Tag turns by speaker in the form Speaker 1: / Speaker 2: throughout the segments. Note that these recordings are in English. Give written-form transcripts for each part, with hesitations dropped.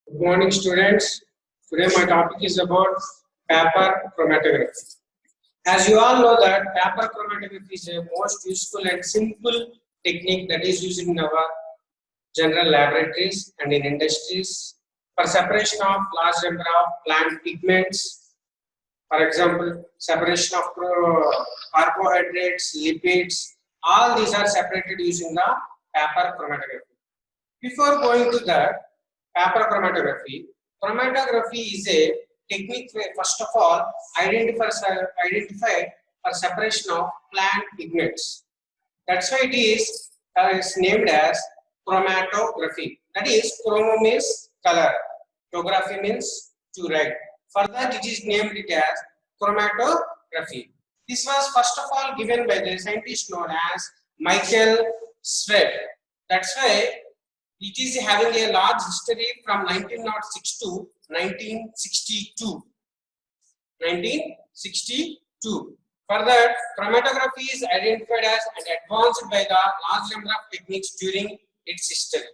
Speaker 1: Good morning, students. Today my topic is about paper chromatography. As you all know that paper chromatography is a most useful and simple technique that is used in our general laboratories and in industries for separation of large number of plant pigments. For example, separation of carbohydrates, lipids, all these are separated using the paper chromatography. Before going to that, paper chromatography is a technique where first of all identify for separation of plant pigments. That's why it is named as chromatography. That is, chromo means color, tography means to write. For that, it is named it as chromatography. This was first of all given by the scientist known as Michael Swett. That's why it is having a large history from 1906 to 1962. 1962. Further, chromatography is identified as and advanced by the large number of techniques during its history.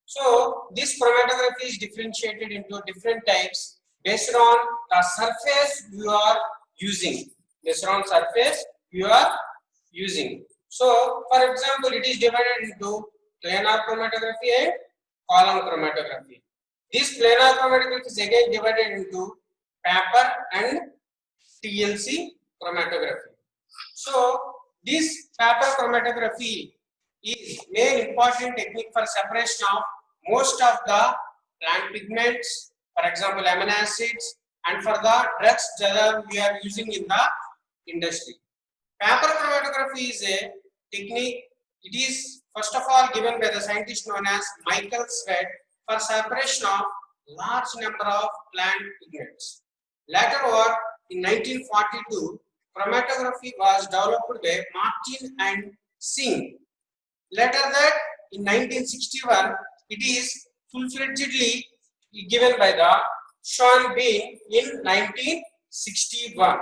Speaker 1: So, this chromatography is differentiated into different types based on the surface you are using. Based on surface you are using. So, for example, it is divided into planar chromatography and column chromatography. This planar chromatography is again divided into paper and TLC chromatography. So, this paper chromatography is main important technique for separation of most of the plant pigments, for example, amino acids, and for the drugs that we are using in the industry. Paper chromatography is a technique. It is first of all given by the scientist known as Michael Swett for separation of large number of plant pigments. Later on, in 1942, chromatography was developed by Martin and Singh. Later that, in 1961, it is full-fledgedly given by the Sean Bean in 1961.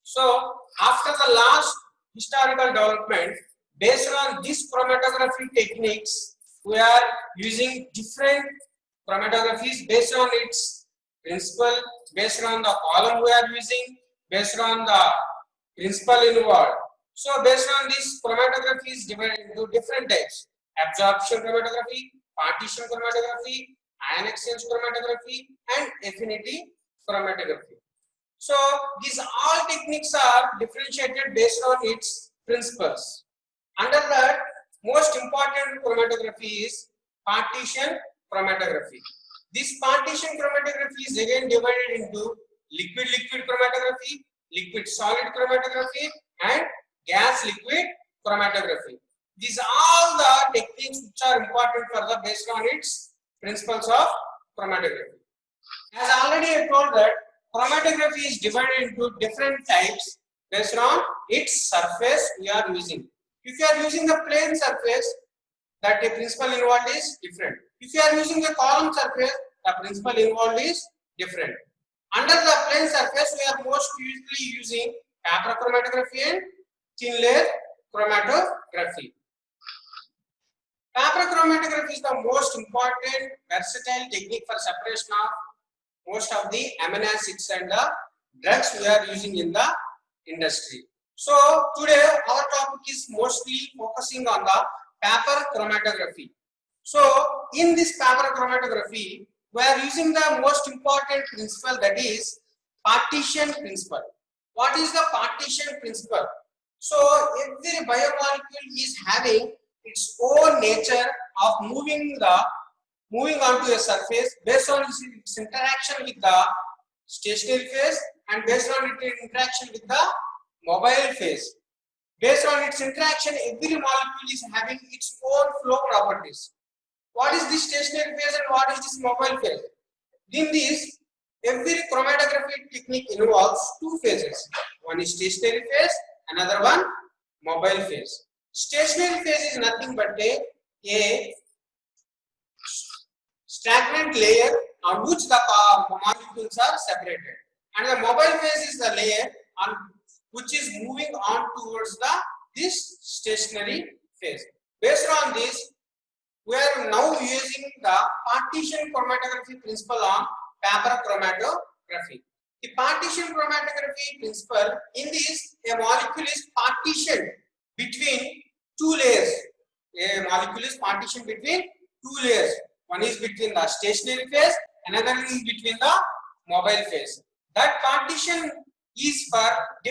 Speaker 1: So, after the last historical development, based on this chromatography techniques, we are using different chromatographies based on its principle, based on the column we are using, based on the principle involved. So, based on this, chromatography is divided into different types: absorption chromatography, partition chromatography, ion exchange chromatography, and affinity chromatography. So, these all techniques are differentiated based on its principles. Under that, most important chromatography is partition chromatography. This partition chromatography is again divided into liquid-liquid chromatography, liquid-solid chromatography, and gas-liquid chromatography. These are all the techniques which are important for the based on its principles of chromatography. As already I told that chromatography is divided into different types based on its surface we are using. If you are using the plane surface, that the principle involved is different. If you are using a column surface, the principle involved is different. Under the plane surface, we are most usually using paper chromatography and thin layer chromatography. Paper chromatography is the most important versatile technique for separation of most of the amino acids and the drugs we are using in the industry. So today our topic is mostly focusing on the paper chromatography. So in this paper chromatography, we are using the most important principle, that is partition principle. What is the partition principle? So every biomolecule is having its own nature of moving onto a surface based on its interaction with the stationary phase and based on its interaction with the mobile phase. Based on its interaction, every molecule is having its own flow properties. What is this stationary phase and what is this mobile phase? In this, every chromatography technique involves two phases. One is stationary phase, another one mobile phase. Stationary phase is nothing but a stagnant layer on which the molecules are separated, and the mobile phase is the layer on which is moving on towards this stationary phase. Based on this, we are now using the partition chromatography principle on paper chromatography. The partition chromatography principle, in this, a molecule is partitioned between two layers. A molecule is partitioned between two layers. One is between the stationary phase, another is between the mobile phase. That partition is for the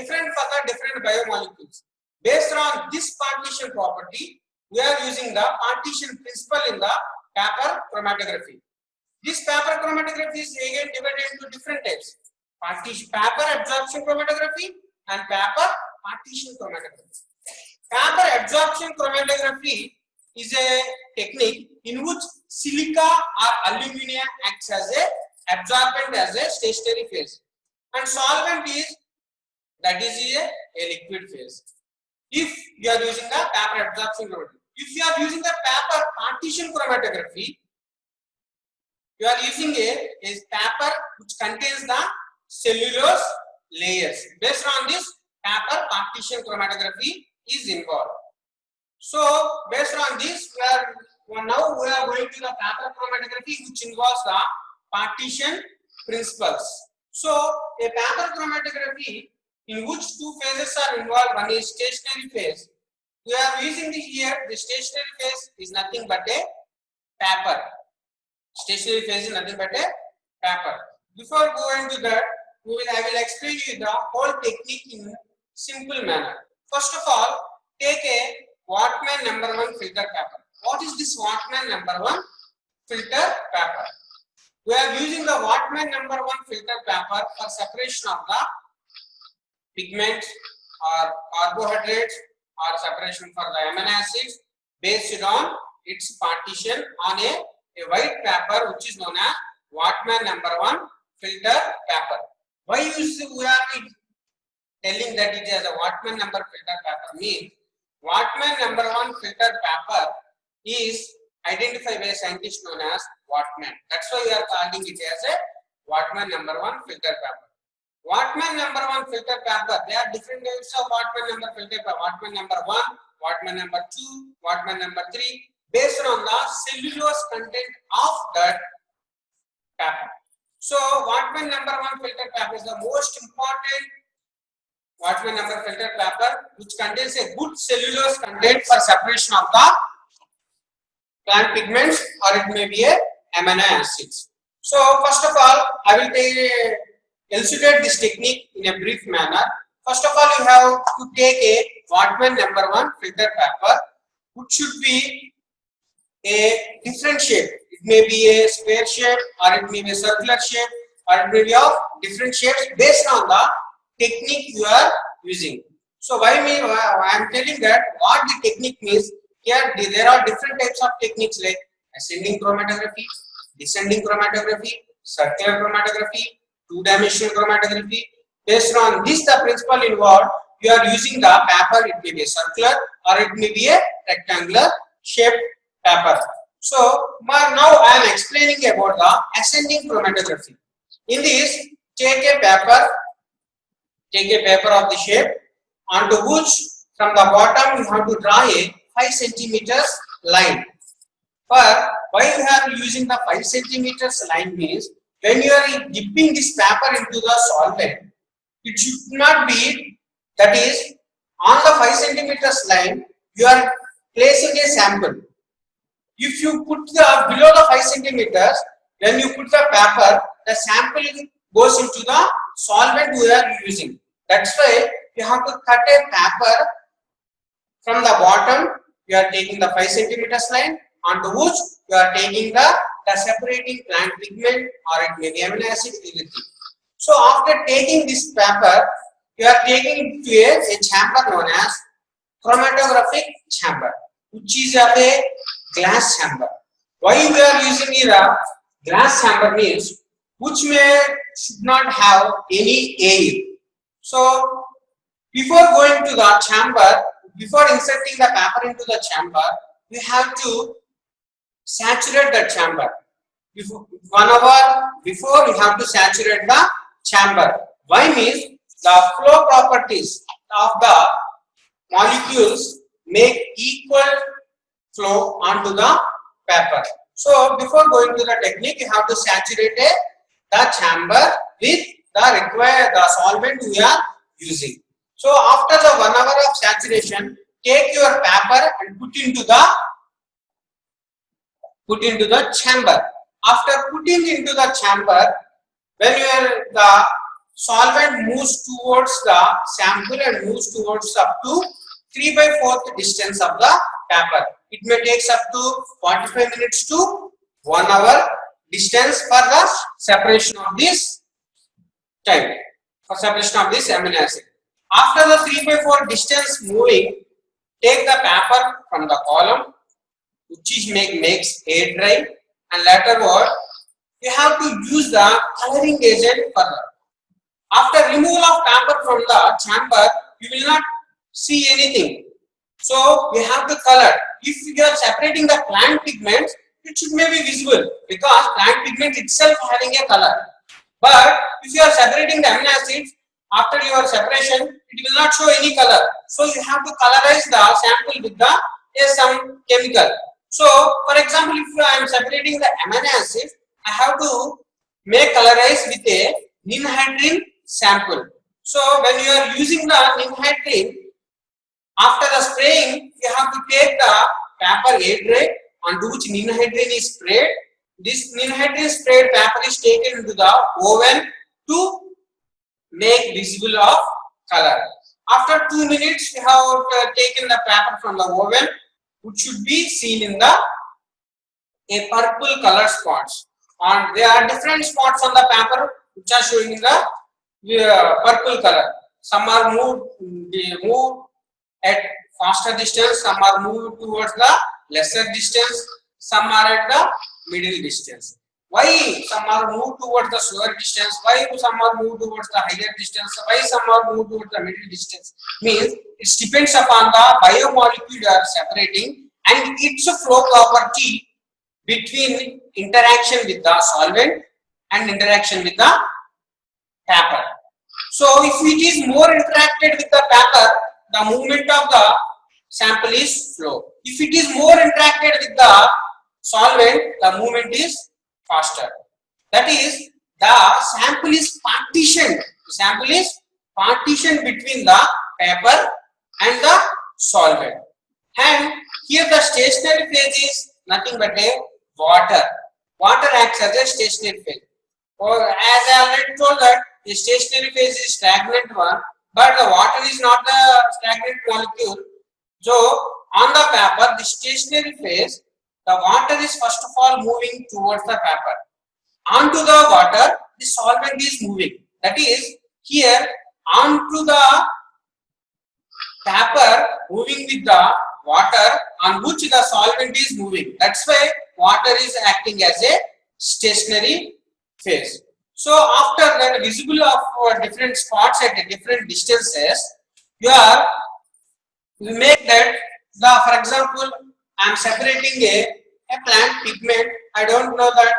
Speaker 1: different biomolecules. Based on this partition property, we are using the partition principle in the paper chromatography. This paper chromatography is again divided into different types: paper absorption chromatography and paper partition chromatography. Paper absorption chromatography is a technique in which silica or alumina acts as a absorbent as a stationary phase, and solvent is a liquid phase. If you are using the paper absorption chromatography, if you are using the paper partition chromatography, you are using a paper which contains the cellulose layers. Based on this, paper partition chromatography is involved. So, based on this, we are going to the paper chromatography, which involves the partition principles. So, a paper chromatography in which two phases are involved. One is stationary phase. We are using here the stationary phase is nothing but a paper. Stationary phase is nothing but a paper. Before going to that, I will explain you the whole technique in simple manner. First of all, take a Whatman number 1 filter paper. What is this Whatman number 1 filter paper? We are using the Whatman number 1 filter paper for separation of the pigments or carbohydrates, or separation for the amino acids based on its partition on a white paper, which is known as Whatman number 1 filter paper. Why we are telling that it is a Whatman number filter paper means Whatman number 1 filter paper is identified by a scientist known as Whatman. That's why we are calling it as a Whatman number 1 filter paper. Whatman number 1 filter paper, there are different types of Whatman number filter paper. Whatman number 1, Whatman number 2, Whatman number 3, based on the cellulose content of that paper. So, Whatman number 1 filter paper is the most important Whatman number filter paper, which contains a good cellulose content for separation of the plant pigments, or it may be a amino acids. So, first of all, I will elucidate this technique in a brief manner. First of all, you have to take a Whatman number 1 filter paper, which should be a different shape. It may be a square shape, or it may be a circular shape, or it may be of different shapes based on the technique you are using. So, I am telling that what the technique means. Here there are different types of techniques like ascending chromatography, descending chromatography, circular chromatography, two-dimensional chromatography. Based on this, the principle involved, you are using the paper. It may be a circular or it may be a rectangular shaped paper. So now I am explaining about the ascending chromatography. In this, take a paper of the shape, onto which from the bottom you have to draw a 5 centimeters line. Why you are using the 5 centimeters line means, when you are dipping this paper into the solvent, it should not be, that is, on the 5 centimeters line, you are placing a sample. If you put the below the 5 centimeters, when you put the paper, the sample goes into the solvent we are using. That's why you have to cut a paper from the bottom. You are taking the 5 centimeters line, onto which you are taking the separating plant pigment, or it may be amino acid, anything. So after taking this paper, you are taking to a chamber known as chromatographic chamber, which is a glass chamber. Why we are using here a glass chamber means, which should not have any air. So before going to the chamber, before inserting the paper into the chamber, we have to saturate the chamber. 1 hour before, we have to saturate the chamber. Why means, the flow properties of the molecules make equal flow onto the paper. So before going to the technique, you have to saturate the chamber with the required solvent we are using. So after the 1 hour of saturation, take your paper and put into the chamber. After putting into the chamber, when the solvent moves towards the sample and moves towards up to 3/4 distance of the paper, it may take up to 45 minutes to 1 hour distance for the separation of this type, for separation of this amino acid. After the 3/4 distance moving, take the paper from the column, which is makes air dry, and later what, you have to use the coloring agent further. After removal of paper from the chamber, you will not see anything. So we have to color. If you are separating the plant pigments, it should may be visible because plant pigment itself having a color. But if you are separating the amino acids, after your separation, it will not show any color. So you have to colorize the sample with some chemical. So for example, if I am separating the amino acids, I have to make colorize with a ninhydrin sample. So when you are using the ninhydrin, after the spraying, you have to take the paper air dry onto which ninhydrin is sprayed. This ninhydrin sprayed paper is taken into the oven to make visible of color. After 2 minutes, you have taken the paper from the oven, which should be seen in a purple color spots. And there are different spots on the paper which are showing in the purple color. Some are moved at faster distance, some are moved towards the lesser distance, some are at the middle distance. Why some are moved towards the slower distance? Why some are moved towards the higher distance? Why some are moved towards the middle distance? Means it depends upon the biomolecule you are separating and its flow property between interaction with the solvent and interaction with the paper. So if it is more interacted with the paper, the movement of the sample is slow. If it is more interacted with the solvent, the movement is faster. That is, the sample is partitioned. The sample is partitioned between the paper and the solvent. And here the stationary phase is nothing but a water. Water acts as a stationary phase. Or as I already told that the stationary phase is stagnant one, but the water is not the stagnant molecule. So on the paper, the stationary phase, the water is first of all moving towards the paper. Onto the water, the solvent is moving. That is, here onto the paper moving with the water on which the solvent is moving. That's why water is acting as a stationary phase. So after that visible of different spots at different distances, you make that for example, I am separating a plant pigment. I don't know that,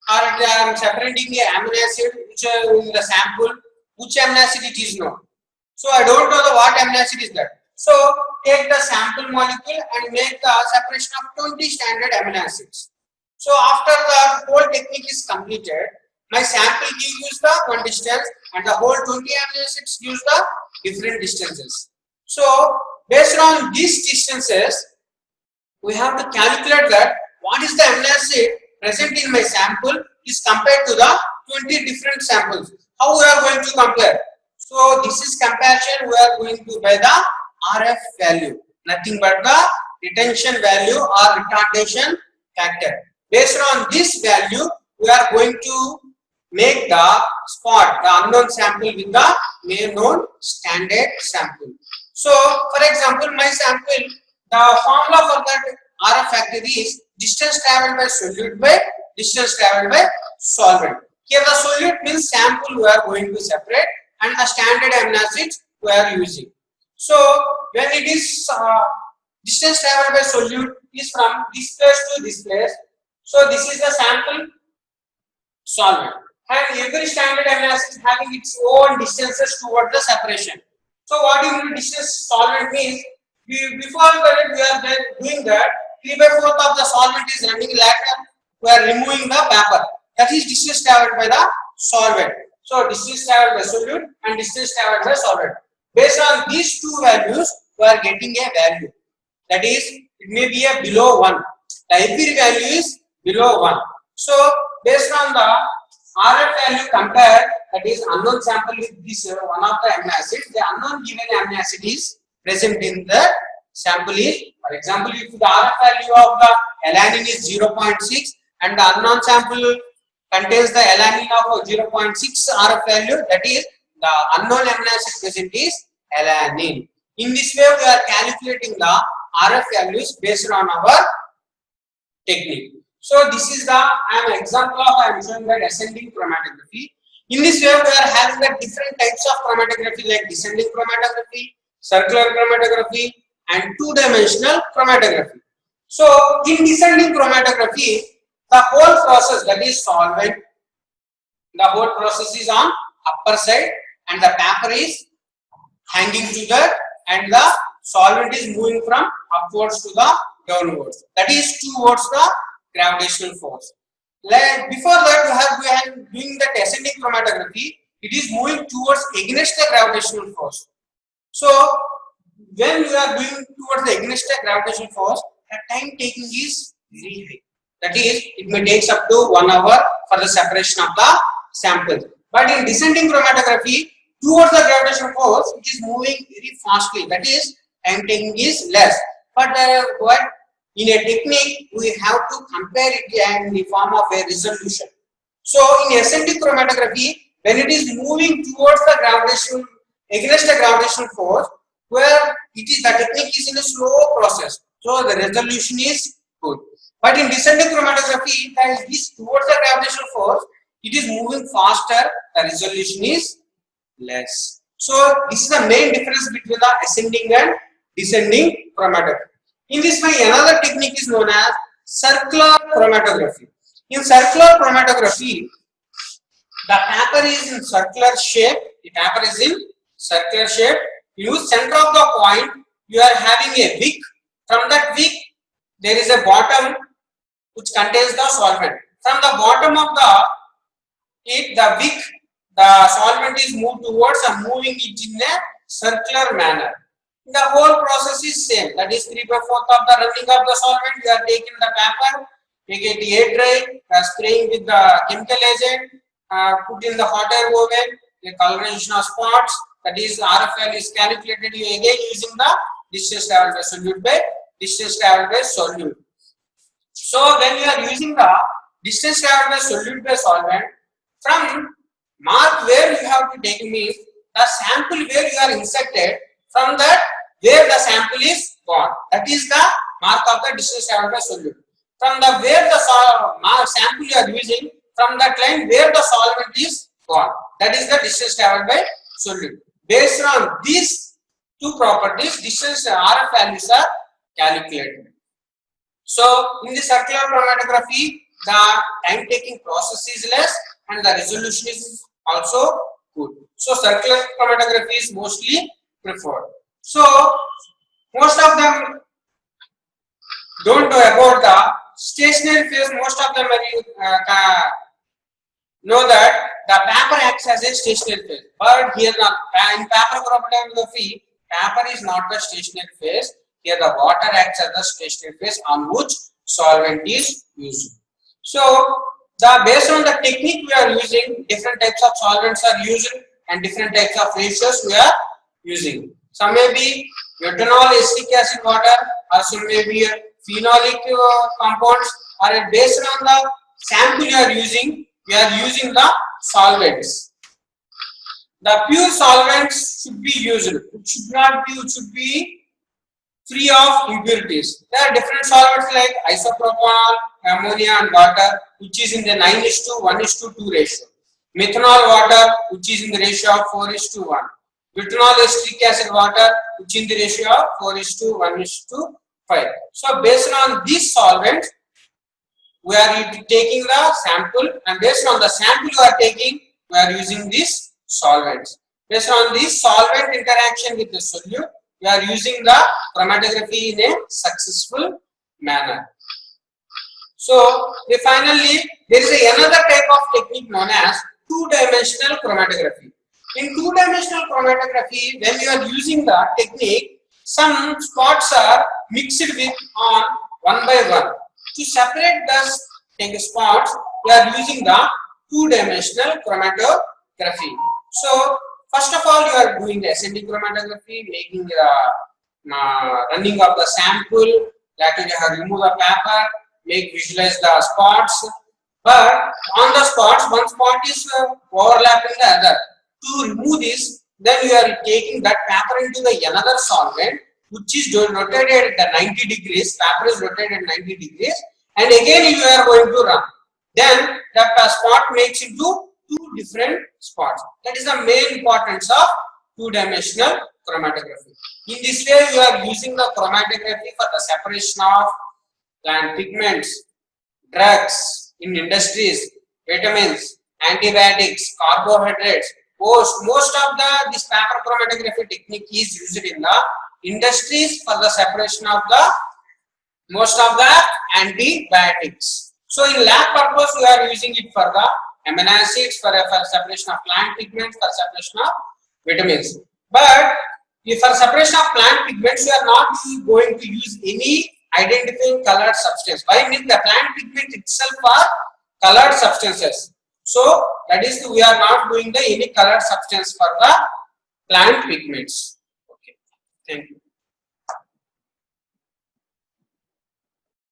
Speaker 1: or I am separating a amino acid which in the sample, which amino acid it is known. So I don't know what amino acid is that. So take the sample molecule and make the separation of 20 standard amino acids. So after the whole technique is completed, my sample gives the one distance and the whole 20 amino acids gives the different distances. So based on these distances, we have to calculate that what is the amino acid present in my sample is compared to the 20 different samples. How we are going to compare? So this is comparison we are going to by the RF value, nothing but the retention value or retardation factor. Based on this value, we are going to make the spot, the unknown sample with the known standard sample. So for example, my sample, the formula for that RF factor is distance traveled by solute by distance traveled by solvent. Here the solute means sample we are going to separate and the standard amino acids we are using. So when it is distance traveled by solute is from this place to this place. So this is the sample solvent. And every standard amino acid having its own distances towards the separation. So what do you mean distance solvent means? Before that we are doing that, 3/4 of the solvent is running lateral, we are removing the paper. That is distance traveled by the solvent. So distance traveled by solute and distance traveled by solvent. Based on these two values, we are getting a value. That is, it may be a below 1. The Ebir value is below 1. So based on the RF value compared, that is unknown sample with this one of the amino acid, the unknown given amino acid is present in the sample is, for example, if the RF value of the alanine is 0.6 and the unknown sample contains the alanine of 0.6 RF value, that is the unknown amino acid present is alanine. In this way, we are calculating the RF values based on our technique. So this is the example of I am showing that ascending chromatography. In this way, we are having the different types of chromatography like descending chromatography, circular chromatography, and two-dimensional chromatography. So in descending chromatography, the whole process, that is solvent, the whole process is on upper side and the paper is hanging to that, and the solvent is moving from upwards to the downwards. That is towards the gravitational force. Like before that, we have doing the ascending chromatography. It is moving towards against the gravitational force. So when we are doing towards the against the gravitational force, the time taking is very high. That is, it may take up to 1 hour for the separation of the sample. But in descending chromatography, towards the gravitational force, it is moving very fastly. That is, time taking is less. But in a technique, we have to compare it in the form of a resolution. So in ascending chromatography, when it is moving towards the gravitational, against the gravitational force, where it is the technique is in a slow process, so the resolution is good. But in descending chromatography, that is towards the gravitational force, it is moving faster, the resolution is less. So this is the main difference between the ascending and descending chromatography. In this way, another technique is known as circular chromatography. In circular chromatography, the paper is in circular shape. The paper is in circular shape. You use center of the point. You are having a wick. From that wick, there is a bottom which contains the solvent. From the bottom of the wick, the solvent is moved towards and moving it in a circular manner. The whole process is same. That is 3/4 of the running of the solvent. You are taking the paper, take it air dry, spraying with the chemical agent, put in the hot air oven, the colorization of spots. That is RFL is calculated. You again using the distance traveled by solute by distance traveled by solute. So when you are using the distance traveled by solute by solvent, from mark where you have to take means the sample where you are inserted, from that where the sample is gone. That is the mark of the distance traveled by solute. From the where the sample you are using, from that line where the solvent is gone. That is the distance traveled by solute. Based on these two properties, distance RF values are calculated. So in the circular chromatography, the time taking process is less and the resolution is also good. So circular chromatography is mostly preferred. So most of them don't know about the stationary phase. Most of them know that the paper acts as a stationary phase, but here in paper chromatography, paper is not the stationary phase. Here the water acts as the stationary phase on which solvent is used. So based on the technique we are using, different types of solvents are used and different types of ratios we are using. Some may be ethanol, acetic acid water, or some may be phenolic compounds, or based on the sample you are using, we are using the solvents. The pure solvents should be used. It should not be, it should be free of impurities. There are different solvents like isopropanol, ammonia and water, which is in the 9:1:2 ratio. Methanol water, which is in the ratio of 4:1. Butanol acetic acid water, which is in the ratio of 4:1:5. So based on these solvents, we are taking the sample, and based on the sample you are taking, we are using these solvents. Based on this solvent interaction with the solute, we are using the chromatography in a successful manner. So finally, there is another type of technique known as two-dimensional chromatography. In two-dimensional chromatography, when you are using the technique, some spots are mixed with on one by one. To separate the spots, we are using the two-dimensional chromatography. So first of all, you are doing the SND chromatography, making the running of the sample. Later, you have remove the paper, visualize the spots. But on the spots, one spot is overlapping the other. To remove this, then you are taking that paper into the another solvent, which is rotated at 90 degrees. Paper is rotated at 90 degrees, and again you are going to run. Then that spot makes into two different spots. That is the main importance of two-dimensional chromatography. In this way, you are using the chromatography for the separation of plant pigments, drugs in industries, vitamins, antibiotics, carbohydrates. Most of this paper chromatography technique is used in the industries for the separation of the most of the antibiotics. So in lab purpose, we are using it for the amino acids, for separation of plant pigments, for separation of vitamins. But if for separation of plant pigments, we are not going to use any identifying colored substance. Why? Means the plant pigment itself are colored substances. So that is, we are not doing the any colored substance for the plant pigments. Okay, thank you.